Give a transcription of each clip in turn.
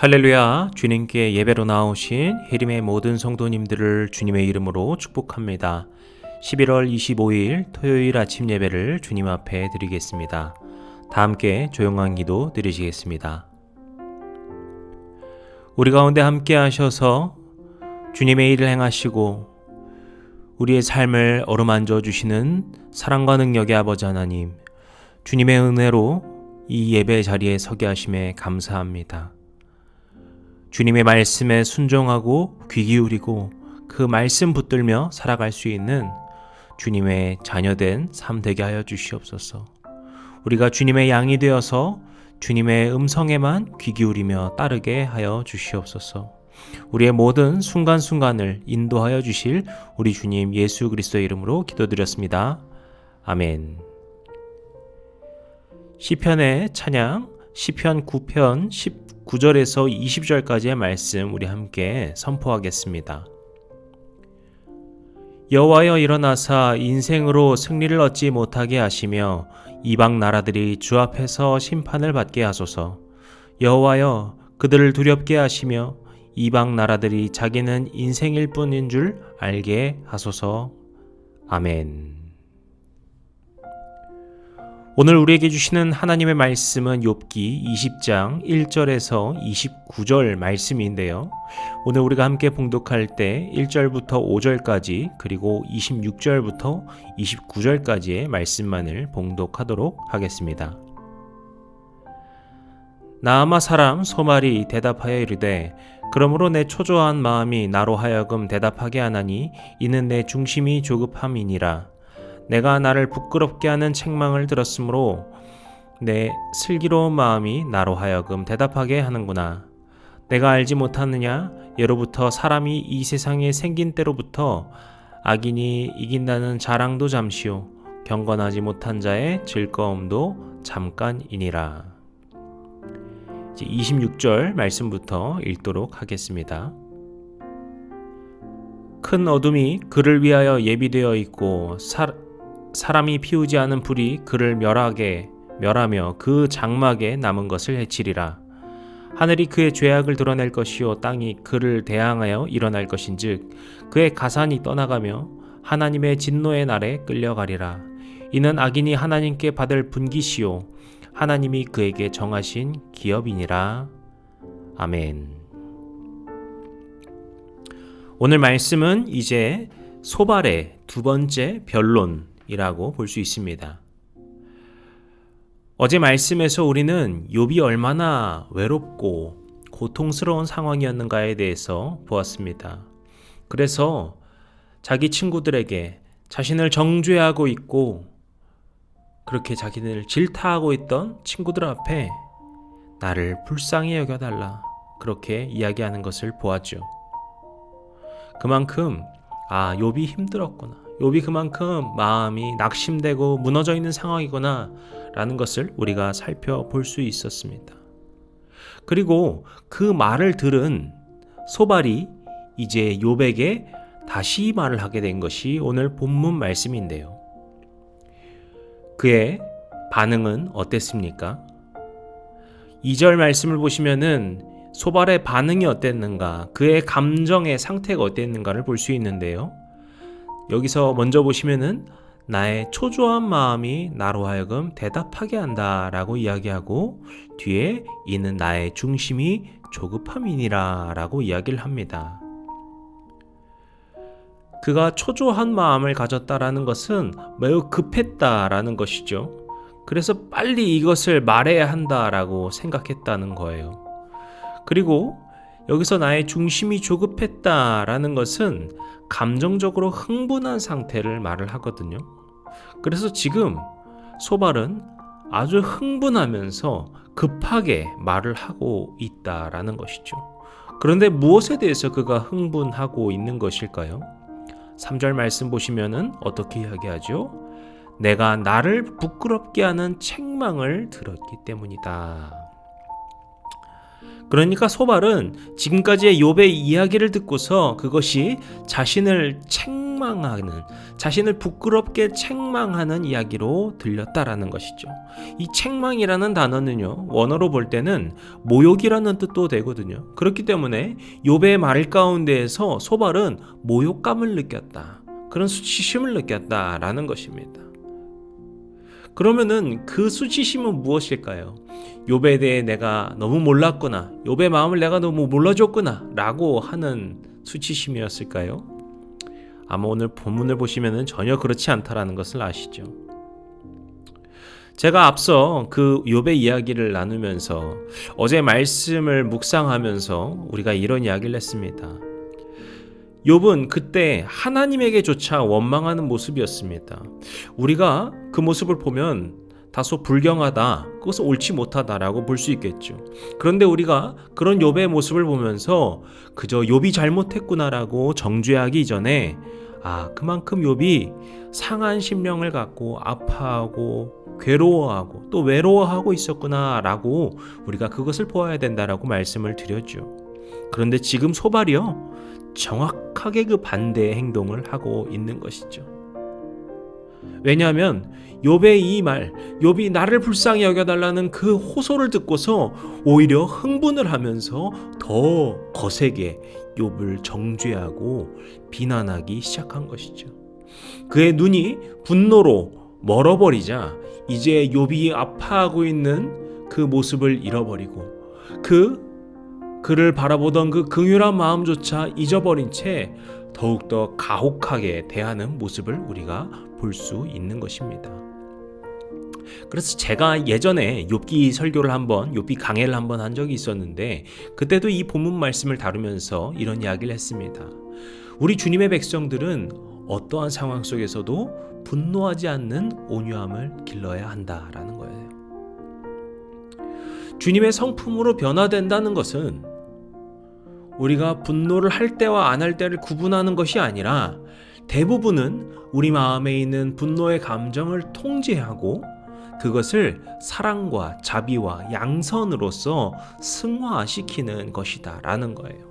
할렐루야, 주님께 예배로 나오신 해림의 모든 성도님들을 주님의 이름으로 축복합니다. 11월 25일 토요일 아침 예배를 주님 앞에 드리겠습니다. 다 함께 조용한 기도 드리시겠습니다. 우리 가운데 함께 하셔서 주님의 일을 행하시고 우리의 삶을 어루만져 주시는 사랑과 능력의 아버지 하나님, 주님의 은혜로 이 예배 자리에 서게 하심에 감사합니다. 주님의 말씀에 순종하고 귀 기울이고 그 말씀 붙들며 살아갈 수 있는 주님의 자녀된 삶 되게 하여 주시옵소서. 우리가 주님의 양이 되어서 주님의 음성에만 귀 기울이며 따르게 하여 주시옵소서. 우리의 모든 순간순간을 인도하여 주실 우리 주님 예수 그리스도의 이름으로 기도드렸습니다. 아멘. 시편의 찬양 시편 9편 19절에서 20절까지의 말씀 우리 함께 선포하겠습니다. 여호와여 일어나사 인생으로 승리를 얻지 못하게 하시며 이방 나라들이 주 앞에서 심판을 받게 하소서. 여호와여 그들을 두렵게 하시며 이방 나라들이 자기는 인생일 뿐인 줄 알게 하소서. 아멘. 오늘 우리에게 주시는 하나님의 말씀은 욥기 20장 1절에서 29절 말씀인데요. 오늘 우리가 함께 봉독할 때 1절부터 5절까지 그리고 26절부터 29절까지의 말씀만을 봉독하도록 하겠습니다. 나아마 사람 소말이 대답하여 이르되 그러므로 내 초조한 마음이 나로 하여금 대답하게 하나니 이는 내 중심이 조급함이니라. 내가 나를 부끄럽게 하는 책망을 들었으므로 내 슬기로운 마음이 나로 하여금 대답하게 하는구나. 내가 알지 못하느냐? 예로부터 사람이 이 세상에 생긴 때로부터 악인이 이긴다는 자랑도 잠시요 경건하지 못한 자의 즐거움도 잠깐이니라. 이제 26절 말씀부터 읽도록 하겠습니다. 큰 어둠이 그를 위하여 예비되어 있고 사람이 피우지 않은 불이 그를 멸하며 그 장막에 남은 것을 해치리라. 하늘이 그의 죄악을 드러낼 것이요 땅이 그를 대항하여 일어날 것인즉 그의 가산이 떠나가며 하나님의 진노의 날에 끌려가리라. 이는 악인이 하나님께 받을 분깃이요 하나님이 그에게 정하신 기업이니라. 아멘. 오늘 말씀은 이제 소발의 두 번째 변론이라고 볼 수 있습니다. 어제 말씀에서 우리는 욥이 얼마나 외롭고 고통스러운 상황이었는가에 대해서 보았습니다. 그래서 자기 친구들에게 자신을 정죄하고 있고 그렇게 자기를 질타하고 있던 친구들 앞에 나를 불쌍히 여겨달라 그렇게 이야기하는 것을 보았죠. 그만큼 욥이 힘들었구나. 욥이 그만큼 마음이 낙심되고 무너져 있는 상황이구나 라는 것을 우리가 살펴볼 수 있었습니다. 그리고 그 말을 들은 소발이 이제 욥에게 다시 말을 하게 된 것이 오늘 본문 말씀인데요. 그의 반응은 어땠습니까? 2절 말씀을 보시면은 소발의 반응이 어땠는가, 그의 감정의 상태가 어땠는가를 볼 수 있는데요. 여기서 먼저 보시면은 나의 초조한 마음이 나로 하여금 대답하게 한다라고 이야기하고 뒤에 이는 나의 중심이 조급함이니라 라고 이야기를 합니다. 그가 초조한 마음을 가졌다라는 것은 매우 급했다라는 것이죠. 그래서 빨리 이것을 말해야 한다라고 생각했다는 거예요. 그리고 여기서 나의 중심이 조급했다라는 것은 감정적으로 흥분한 상태를 말을 하거든요. 그래서 지금 소발은 아주 흥분하면서 급하게 말을 하고 있다라는 것이죠. 그런데 무엇에 대해서 그가 흥분하고 있는 것일까요? 3절 말씀 보시면은 어떻게 이야기하죠? 내가 나를 부끄럽게 하는 책망을 들었기 때문이다. 그러니까 소발은 지금까지의 욥의 이야기를 듣고서 그것이 자신을 책망하는, 자신을 부끄럽게 책망하는 이야기로 들렸다라는 것이죠. 이 책망이라는 단어는요, 원어로 볼 때는 모욕이라는 뜻도 되거든요. 그렇기 때문에 욥의 말 가운데에서 소발은 모욕감을 느꼈다, 그런 수치심을 느꼈다라는 것입니다. 그러면은 그 수치심은 무엇일까요? 욥에 대해 내가 너무 몰랐구나, 욥의 마음을 내가 너무 몰라줬구나 라고 하는 수치심이었을까요? 아마 오늘 본문을 보시면 전혀 그렇지 않다라는 것을 아시죠. 제가 앞서 그 욥의 이야기를 나누면서 어제 말씀을 묵상하면서 우리가 이런 이야기를 했습니다. 욥은 그때 하나님에게조차 원망하는 모습이었습니다. 우리가 그 모습을 보면 다소 불경하다, 그것은 옳지 못하다라고 볼 수 있겠죠. 그런데 우리가 그런 욥의 모습을 보면서 그저 욥이 잘못했구나라고 정죄하기 이전에 그만큼 욥이 상한 심령을 갖고 아파하고 괴로워하고 또 외로워하고 있었구나라고 우리가 그것을 보아야 된다라고 말씀을 드렸죠. 그런데 지금 소발이요, 정확하게 그 반대의 행동을 하고 있는 것이죠. 왜냐하면 욥의 이 말, 욥이 나를 불쌍히 여겨달라는 그 호소를 듣고서 오히려 흥분을 하면서 더 거세게 욥을 정죄하고 비난하기 시작한 것이죠. 그의 눈이 분노로 멀어버리자 이제 욥이 아파하고 있는 그 모습을 잃어버리고 그를 바라보던 그 긍휼한 마음조차 잊어버린 채 더욱더 가혹하게 대하는 모습을 우리가 볼 수 있는 것입니다. 그래서 제가 예전에 욥기 설교를 욥기 강해를 한번 한 적이 있었는데, 그때도 이 본문 말씀을 다루면서 이런 이야기를 했습니다. 우리 주님의 백성들은 어떠한 상황 속에서도 분노하지 않는 온유함을 길러야 한다라는 거예요. 주님의 성품으로 변화된다는 것은 우리가 분노를 할 때와 안 할 때를 구분하는 것이 아니라 대부분은 우리 마음에 있는 분노의 감정을 통제하고 그것을 사랑과 자비와 양선으로서 승화시키는 것이다 라는 거예요.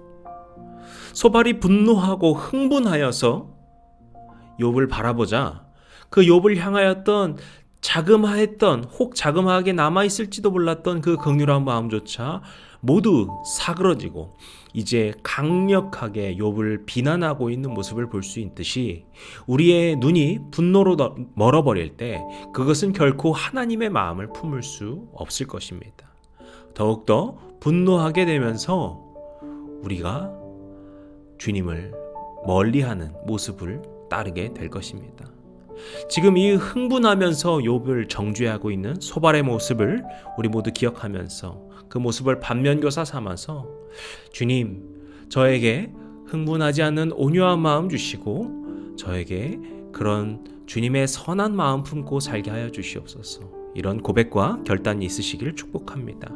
소발이 분노하고 흥분하여서 욥을 바라보자 그 욥을 향하였던 자그마했던, 혹 자그마하게 남아있을지도 몰랐던 그 긍휼한 마음조차 모두 사그러지고 이제 강력하게 욥을 비난하고 있는 모습을 볼 수 있듯이, 우리의 눈이 분노로 멀어버릴 때 그것은 결코 하나님의 마음을 품을 수 없을 것입니다. 더욱더 분노하게 되면서 우리가 주님을 멀리하는 모습을 따르게 될 것입니다. 지금 이 흥분하면서 욥을 정죄하고 있는 소발의 모습을 우리 모두 기억하면서 그 모습을 반면교사 삼아서, 주님, 저에게 흥분하지 않는 온유한 마음 주시고 저에게 그런 주님의 선한 마음 품고 살게 하여 주시옵소서. 이런 고백과 결단이 있으시기를 축복합니다.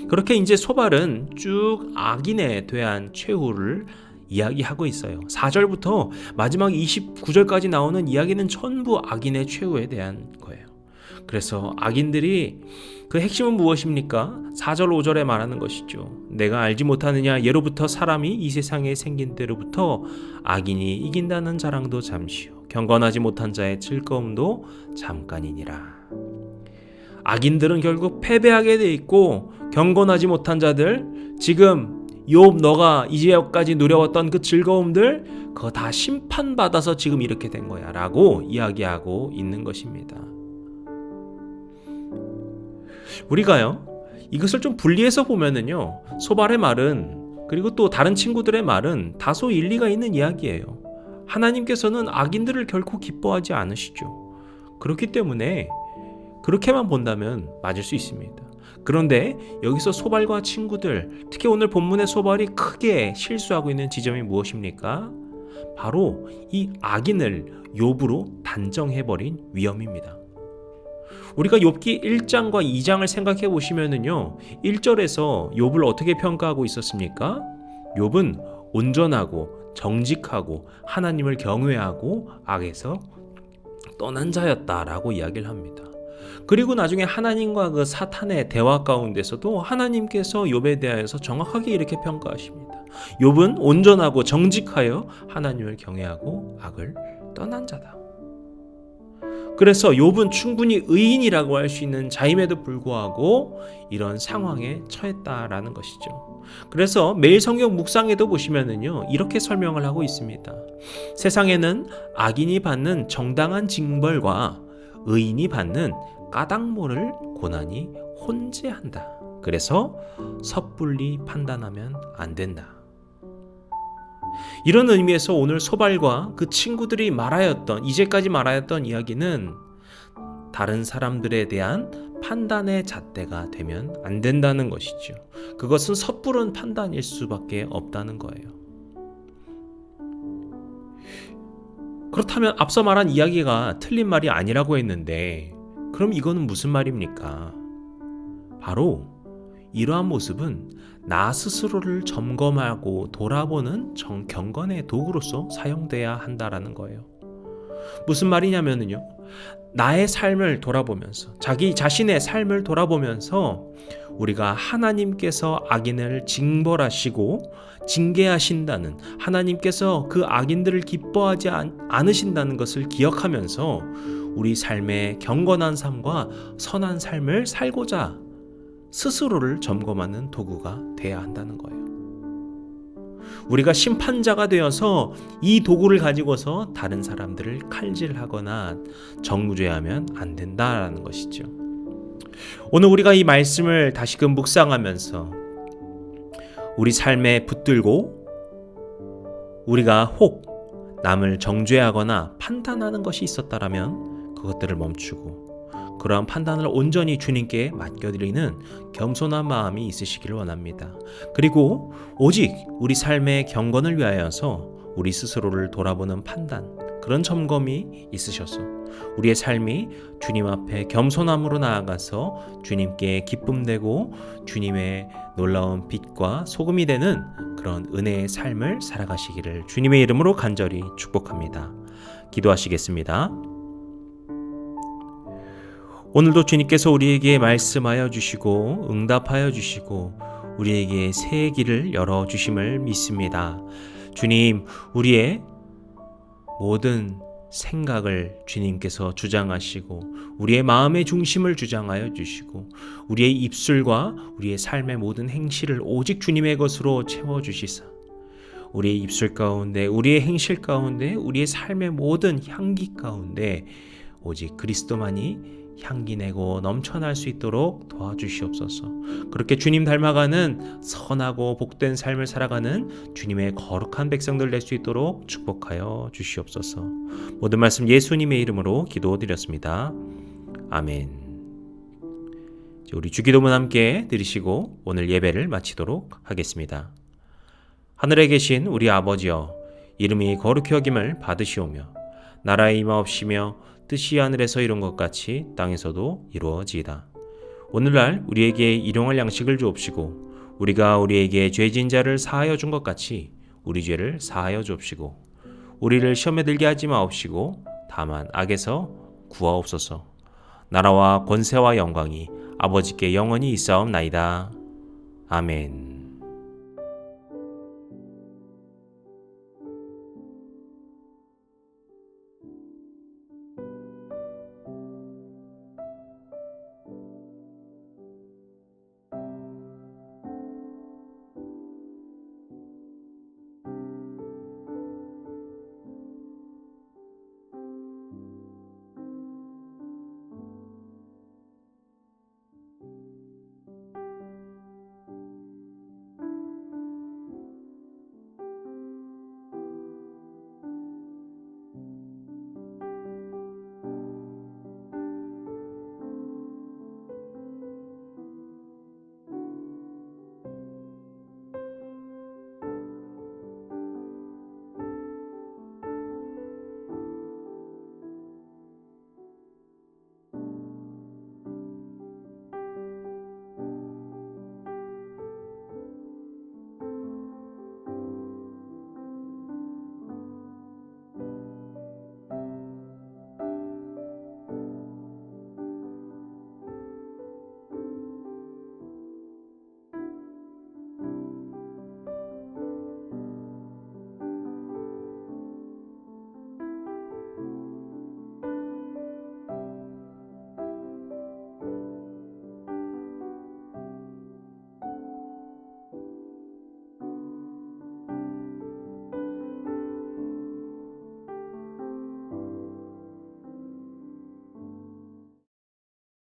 그렇게 이제 소발은 쭉 악인에 대한 최후를 이야기하고 있어요. 4절부터 마지막 29절까지 나오는 이야기는 전부 악인의 최후에 대한 거예요. 그래서 악인들이 그 핵심은 무엇입니까? 4절 5절에 말하는 것이죠. 내가 알지 못하느냐, 예로부터 사람이 이 세상에 생긴 때로부터 악인이 이긴다는 자랑도 잠시요, 경건하지 못한 자의 즐거움도 잠깐이니라. 악인들은 결국 패배하게 돼 있고, 경건하지 못한 자들, 지금 욥 너가 이제까지 누려왔던 그 즐거움들, 그거 다 심판받아서 지금 이렇게 된 거야 라고 이야기하고 있는 것입니다. 우리가요, 이것을 좀 분리해서 보면은요, 소발의 말은, 그리고 또 다른 친구들의 말은 다소 일리가 있는 이야기예요. 하나님께서는 악인들을 결코 기뻐하지 않으시죠. 그렇기 때문에 그렇게만 본다면 맞을 수 있습니다. 그런데 여기서 소발과 친구들, 특히 오늘 본문의 소발이 크게 실수하고 있는 지점이 무엇입니까? 바로 이 악인을 욥으로 단정해버린 위험입니다. 우리가 욥기 1장과 2장을 생각해 보시면은요, 1절에서 욥을 어떻게 평가하고 있었습니까? 욥은 온전하고 정직하고 하나님을 경외하고 악에서 떠난 자였다라고 이야기를 합니다. 그리고 나중에 하나님과 그 사탄의 대화 가운데서도 하나님께서 욥에 대하여서 정확하게 이렇게 평가하십니다. 욥은 온전하고 정직하여 하나님을 경외하고 악을 떠난 자다. 그래서 욥은 충분히 의인이라고 할 수 있는 자임에도 불구하고 이런 상황에 처했다라는 것이죠. 그래서 매일 성경 묵상에도 보시면은요, 이렇게 설명을 하고 있습니다. 세상에는 악인이 받는 정당한 징벌과 의인이 받는 까닭모를 고난이 혼재한다. 그래서 섣불리 판단하면 안 된다. 이런 의미에서 오늘 소발과 그 친구들이 이제까지 말하였던 이야기는 다른 사람들에 대한 판단의 잣대가 되면 안 된다는 것이죠. 그것은 섣부른 판단일 수밖에 없다는 거예요. 그렇다면 앞서 말한 이야기가 틀린 말이 아니라고 했는데, 그럼 이거는 무슨 말입니까? 바로 이러한 모습은 나 스스로를 점검하고 돌아보는 경건의 도구로서 사용돼야 한다라는 거예요. 무슨 말이냐면요, 나의 삶을 돌아보면서, 자기 자신의 삶을 돌아보면서 우리가 하나님께서 악인을 징벌하시고 징계하신다는, 하나님께서 그 악인들을 기뻐하지 않으신다는 것을 기억하면서 우리 삶의 경건한 삶과 선한 삶을 살고자 스스로를 점검하는 도구가 돼야 한다는 거예요. 우리가 심판자가 되어서 이 도구를 가지고서 다른 사람들을 칼질하거나 정죄하면 안 된다라는 것이죠. 오늘 우리가 이 말씀을 다시금 묵상하면서 우리 삶에 붙들고 우리가 혹 남을 정죄하거나 판단하는 것이 있었다라면 그것들을 멈추고 그러한 판단을 온전히 주님께 맡겨드리는 겸손한 마음이 있으시기를 원합니다. 그리고 오직 우리 삶의 경건을 위하여서 우리 스스로를 돌아보는 판단, 그런 점검이 있으셔서 우리의 삶이 주님 앞에 겸손함으로 나아가서 주님께 기쁨되고 주님의 놀라운 빛과 소금이 되는 그런 은혜의 삶을 살아가시기를 주님의 이름으로 간절히 축복합니다. 기도하시겠습니다. 오늘도 주님께서 우리에게 말씀하여 주시고 응답하여 주시고 우리에게 새 길을 열어주심을 믿습니다. 주님, 우리의 모든 생각을 주님께서 주장하시고 우리의 마음의 중심을 주장하여 주시고 우리의 입술과 우리의 삶의 모든 행실을 오직 주님의 것으로 채워주시사 우리의 입술 가운데, 우리의 행실 가운데, 우리의 삶의 모든 향기 가운데 오직 그리스도만이 향기 내고 넘쳐날 수 있도록 도와주시옵소서. 그렇게 주님 닮아가는 선하고 복된 삶을 살아가는 주님의 거룩한 백성들 될 수 있도록 축복하여 주시옵소서. 모든 말씀 예수님의 이름으로 기도드렸습니다. 아멘. 우리 주기도문 함께 드리시고 오늘 예배를 마치도록 하겠습니다. 하늘에 계신 우리 아버지여, 이름이 거룩히 여김을 받으시오며 나라의 임하옵시며 뜻이 하늘에서 이룬 것 같이 땅에서도 이루어지이다. 오늘날 우리에게 일용할 양식을 주옵시고 우리가 우리에게 죄진 자를 사하여 준 것 같이 우리 죄를 사하여 주옵시고 우리를 시험에 들게 하지 마옵시고 다만 악에서 구하옵소서. 나라와 권세와 영광이 아버지께 영원히 있사옵나이다. 아멘.